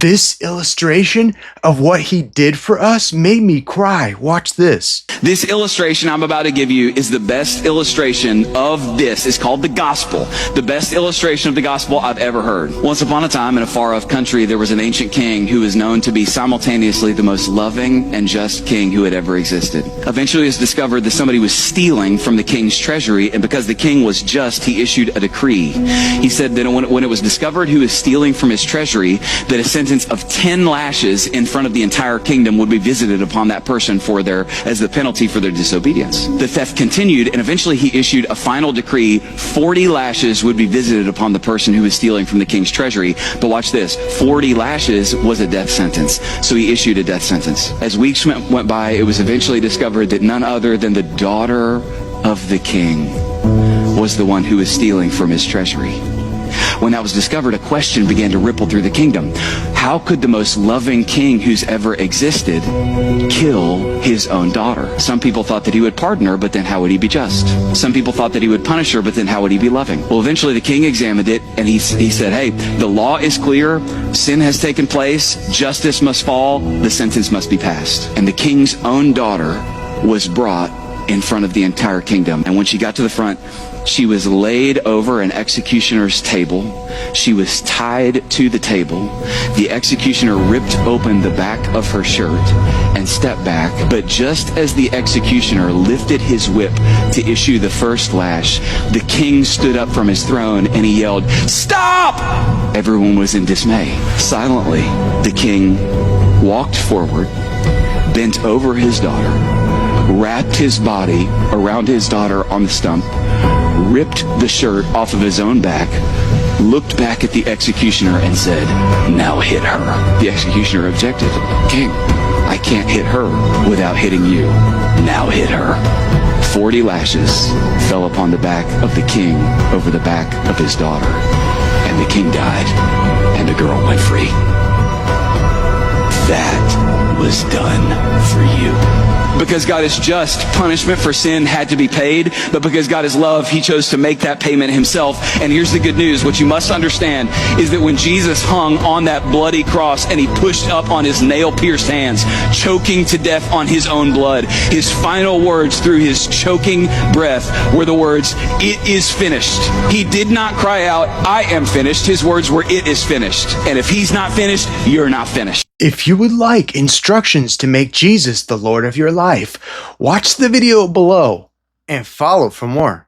This illustration of what he did for us made me cry. Watch this. This illustration I'm about to give you is the best illustration of this. It's called the gospel. The best illustration of the gospel I've ever heard. Once upon a time in a far off country, there was an ancient king who was known to be simultaneously the most loving and just king who had ever existed. Eventually it was discovered that somebody was stealing from the king's treasury, and because the king was just, he issued a decree. He said that when it was discovered who was stealing from his treasury, that a sentence of 10 lashes in front of the entire kingdom would be visited upon that person as the penalty for their disobedience. The theft continued, and eventually he issued a final decree. 40 lashes would be visited upon the person who was stealing from the king's treasury. But watch this, 40 lashes was a death sentence. So he issued a death sentence. As weeks went by, it was eventually discovered that none other than the daughter of the king was the one who was stealing from his treasury. When that was discovered, a question began to ripple through the kingdom. How could the most loving king who's ever existed kill his own daughter? Some people thought that he would pardon her, but then how would he be just? Some people thought that he would punish her, but then how would he be loving? Well, eventually the king examined it, and he said, hey, the law is clear, sin has taken place, justice must fall, the sentence must be passed. And the king's own daughter was brought in front of the entire kingdom. And when she got to the front, she was laid over an executioner's table. She was tied to the table. The executioner ripped open the back of her shirt and stepped back. But just as the executioner lifted his whip to issue the first lash, the king stood up from his throne and he yelled, "Stop!" Everyone was in dismay. Silently, the king walked forward, bent over his daughter, wrapped his body around his daughter on the stump, ripped the shirt off of his own back, looked back at the executioner and said, "Now hit her." The executioner objected. "King, I can't hit her without hitting you. Now hit her." 40 lashes fell upon the back of the king over the back of his daughter, and the king died, and the girl went free. That was done for you. Because God is just, punishment for sin had to be paid, but because God is love, he chose to make that payment himself. And here's the good news. What you must understand is that when Jesus hung on that bloody cross and he pushed up on his nail-pierced hands, choking to death on his own blood, his final words through his choking breath were the words, "It is finished." He did not cry out, "I am finished." His words were, "It is finished." And if he's not finished, you're not finished. If you would like instructions to make Jesus the Lord of your life, watch the video below and follow for more.